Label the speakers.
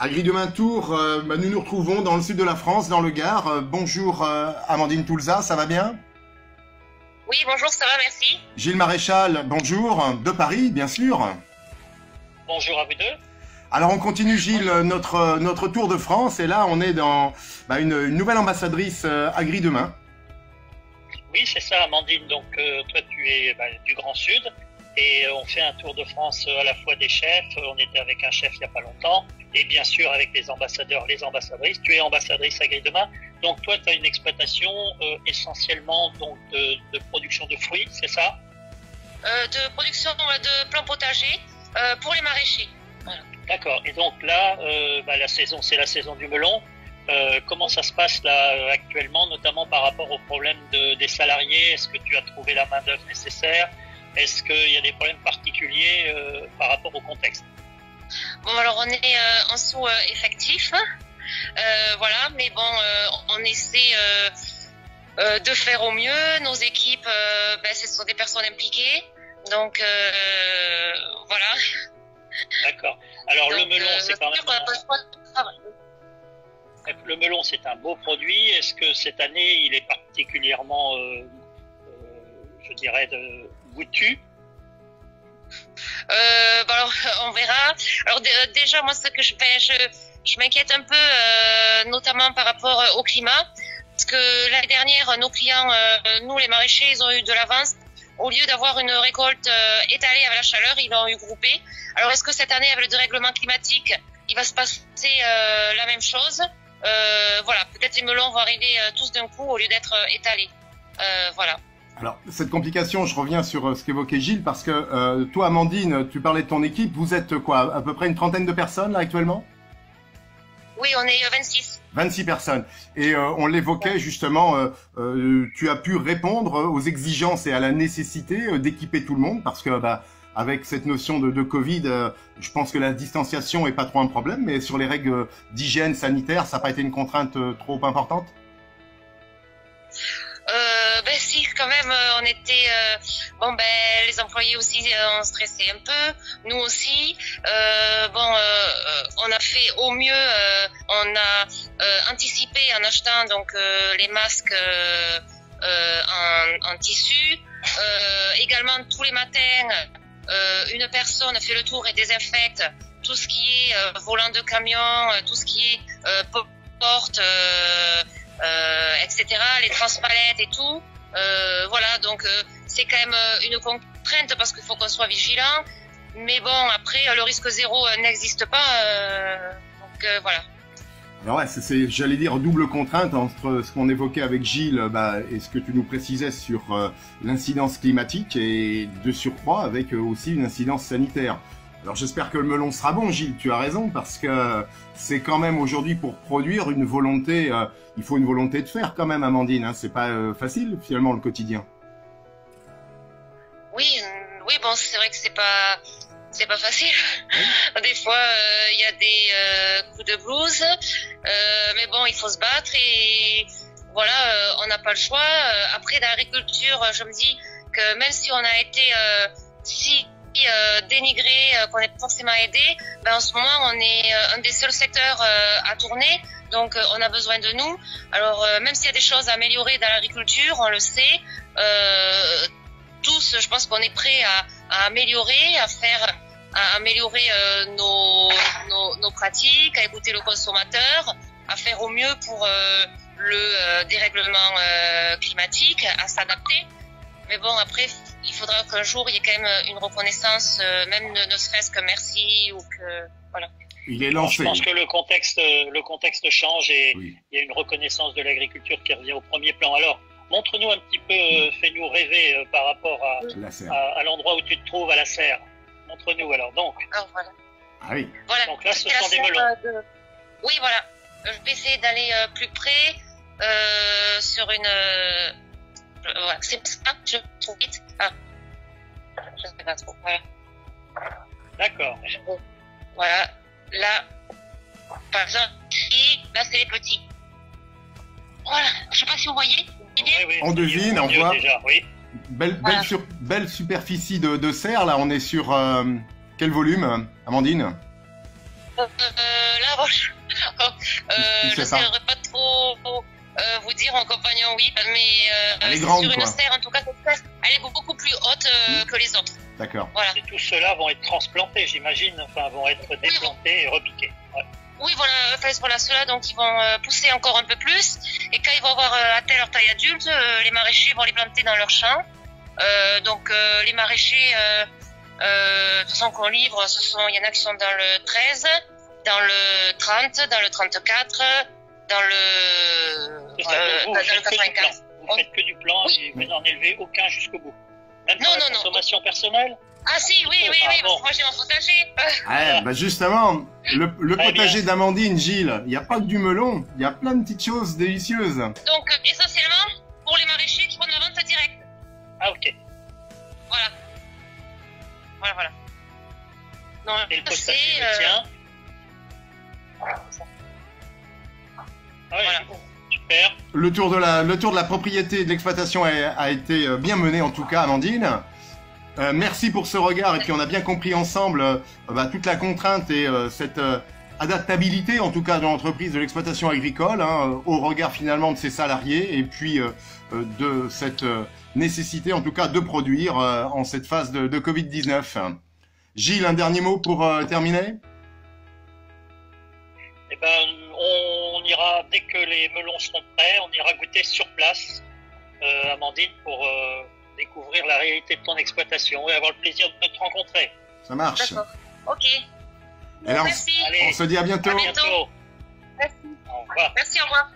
Speaker 1: À Grille-de-Main Tours, nous nous retrouvons dans le sud de la France, dans le Gard. Bonjour Amandine Toulza, ça va bien?
Speaker 2: Oui, bonjour, ça va, merci.
Speaker 1: Gilles Maréchal, bonjour, de Paris, bien sûr.
Speaker 3: Bonjour à vous deux.
Speaker 1: Alors on continue Gilles, notre tour de France, et là on est dans une nouvelle ambassadrice à Grille-de-Main.
Speaker 3: Oui, c'est ça, Amandine. Donc toi tu es du Grand Sud, et on fait un tour de France à la fois des chefs. On était avec un chef il n'y a pas longtemps, et bien sûr avec les ambassadeurs, les ambassadrices. Tu es ambassadrice à Grille-de-Main. Donc toi tu as une exploitation essentiellement donc, de production de fruits, c'est ça?
Speaker 2: De production de plants potagers pour les maraîchers. Voilà.
Speaker 3: D'accord. Et donc là, la saison, c'est la saison du melon. Comment ça se passe là actuellement, notamment par rapport aux problèmes des salariés? Est-ce que tu as trouvé la main-d'œuvre nécessaire? Est-ce qu'il y a des problèmes particuliers par rapport au contexte?
Speaker 2: Bon, alors on est en sous-effectif, voilà, mais bon, on essaie de faire au mieux. Nos équipes, ce sont des personnes impliquées, donc voilà.
Speaker 3: D'accord. Alors
Speaker 2: donc,
Speaker 3: le melon, c'est quand même... Le melon, c'est un beau produit. Est-ce que cette année, il est particulièrement, je dirais, goûtu?
Speaker 2: Alors, on verra. Alors déjà, moi, ce que je fais, je m'inquiète un peu, notamment par rapport au climat, parce que l'année dernière, nos clients, nous les maraîchers, ils ont eu de l'avance. Au lieu d'avoir une récolte étalée avec la chaleur, ils l'ont eu groupée. Alors, est-ce que cette année, avec le dérèglement climatique, il va se passer la même chose? Voilà, peut-être les melons vont arriver tous d'un coup au lieu d'être étalés. Voilà.
Speaker 1: Alors, cette complication, je reviens sur ce qu'évoquait Gilles, parce que toi, Amandine, tu parlais de ton équipe. Vous êtes quoi, à peu près une trentaine de personnes là actuellement?
Speaker 2: Oui, on est 26.
Speaker 1: 26 personnes. Et on l'évoquait justement, tu as pu répondre aux exigences et à la nécessité d'équiper tout le monde, parce que avec cette notion de Covid, je pense que la distanciation est pas trop un problème, mais sur les règles d'hygiène sanitaire, ça n'a pas été une contrainte trop importante?
Speaker 2: Si, quand même, on était... les employés aussi ont stressé un peu, nous aussi. On a fait au mieux, on a anticipé en achetant donc les masques en tissu. Également, tous les matins, une personne fait le tour et désinfecte tout ce qui est volant de camion, tout ce qui est porte, etc., les transpalettes et tout. Voilà, donc c'est quand même une contrainte parce qu'il faut qu'on soit vigilant. Mais bon, après, le risque zéro n'existe pas. Donc voilà.
Speaker 1: Alors ouais, c'est, j'allais dire, double contrainte entre ce qu'on évoquait avec Gilles et ce que tu nous précisais sur l'incidence climatique, et de surcroît avec aussi une incidence sanitaire. Alors j'espère que le melon sera bon, Gilles, tu as raison, parce que c'est quand même aujourd'hui pour produire une volonté, il faut une volonté de faire quand même, Amandine, hein, c'est pas facile finalement le quotidien.
Speaker 2: Oui, bon, c'est vrai que c'est pas facile. Des fois, il y a des coups de blues, mais bon, il faut se battre et voilà, on n'a pas le choix. Après, dans l'agriculture, je me dis que même si on a été dénigré, qu'on est forcément aidé, en ce moment, on est un des seuls secteurs à tourner, donc on a besoin de nous. Alors, même s'il y a des choses à améliorer dans l'agriculture, on le sait, tous, je pense qu'on est prêts à améliorer, à améliorer nos pratiques, à écouter le consommateur, à faire au mieux pour le dérèglement climatique, à s'adapter. Mais bon, après, il faudra qu'un jour, il y ait quand même une reconnaissance, même ne serait-ce que merci ou que... Voilà.
Speaker 1: Il est lancé.
Speaker 3: Je pense que le contexte change et
Speaker 1: oui,
Speaker 3: il y a une reconnaissance de l'agriculture qui revient au premier plan. Alors, montre-nous un petit peu, fais-nous rêver par rapport à l'endroit où tu te trouves, à la serre. Montre-nous alors. Donc,
Speaker 2: voilà.
Speaker 1: Ah oui.
Speaker 2: Voilà.
Speaker 3: Donc là, ce sont des melons.
Speaker 2: Oui, voilà. Je vais essayer d'aller plus près sur une... voilà. C'est ça, je trouve vite. Ah. Je sais pas trop. Voilà.
Speaker 3: D'accord.
Speaker 2: Voilà. Là, par exemple, ici, là, c'est les petits. Voilà. Je sais pas si vous voyez.
Speaker 3: Oui,
Speaker 1: On devine, on voit.
Speaker 3: Déjà, oui.
Speaker 1: Belle superficie de serre, là, on est sur quel volume, Amandine?
Speaker 2: Là, bon, je ne saurais pas trop vous dire en compagnon, oui, mais
Speaker 1: elle est grande,
Speaker 2: sur une
Speaker 1: quoi.
Speaker 2: serre, en tout cas, cette serre, elle est beaucoup plus haute que les autres.
Speaker 1: D'accord.
Speaker 2: Voilà.
Speaker 3: Et tous ceux-là vont être transplantés, j'imagine, enfin vont être déplantés et repiqués. Ouais.
Speaker 2: Oui, voilà, enfin, voilà ceux-là, donc ils vont pousser encore un peu plus. Et quand ils vont avoir atteint leur taille adulte, les maraîchers vont les planter dans leur champ. Donc les maraîchers, de toute façon qu'on livre, il y en a qui sont dans le 13, dans le 30, dans le 34, dans le,
Speaker 3: C'est ça, donc
Speaker 2: dans
Speaker 3: vous
Speaker 2: le
Speaker 3: faites que du plan.
Speaker 2: 84.
Speaker 3: Vous faites que du plan
Speaker 2: Oui.
Speaker 3: et vous n'en élevez aucun jusqu'au bout. Même
Speaker 2: Non,
Speaker 3: pour la
Speaker 2: non, non.
Speaker 3: consommation personnelle.
Speaker 2: Ah si, oui, oui,
Speaker 3: Ah,
Speaker 2: oui, parce
Speaker 3: bon.
Speaker 2: que moi j'ai mon potager.
Speaker 1: Ouais, bah justement, le
Speaker 3: Très
Speaker 1: potager
Speaker 3: bien.
Speaker 1: d'Amandine, Gilles, il n'y a pas que du melon, il y a plein de petites choses délicieuses.
Speaker 2: Donc essentiellement pour les maraîchers qui font de la vente directe.
Speaker 3: Ah ok.
Speaker 2: Voilà. Voilà, voilà. Non,
Speaker 3: Et le potager
Speaker 2: c'est,
Speaker 3: le tien. Ah ouais,
Speaker 2: Voilà.
Speaker 3: super.
Speaker 1: Le tour de la propriété et de l'exploitation a été bien mené, en tout cas, Amandine. Merci pour ce regard, et puis on a bien compris ensemble toute la contrainte et cette adaptabilité, en tout cas, de l'entreprise de l'exploitation agricole, hein, au regard finalement de ses salariés, et puis de cette nécessité, en tout cas, de produire en cette phase de Covid-19. Gilles, un dernier mot pour terminer?
Speaker 3: Eh ben, on ira, dès que les melons seront prêts, on ira goûter sur place, Amandine, pour découvrir la réalité de ton exploitation et avoir le plaisir de te rencontrer.
Speaker 1: Ça marche.
Speaker 2: d'accord. Ok.
Speaker 1: Alors,
Speaker 2: Merci.
Speaker 3: Allez,
Speaker 1: on se dit à bientôt.
Speaker 3: à bientôt.
Speaker 2: Merci.
Speaker 3: Au revoir.
Speaker 2: Merci, au revoir.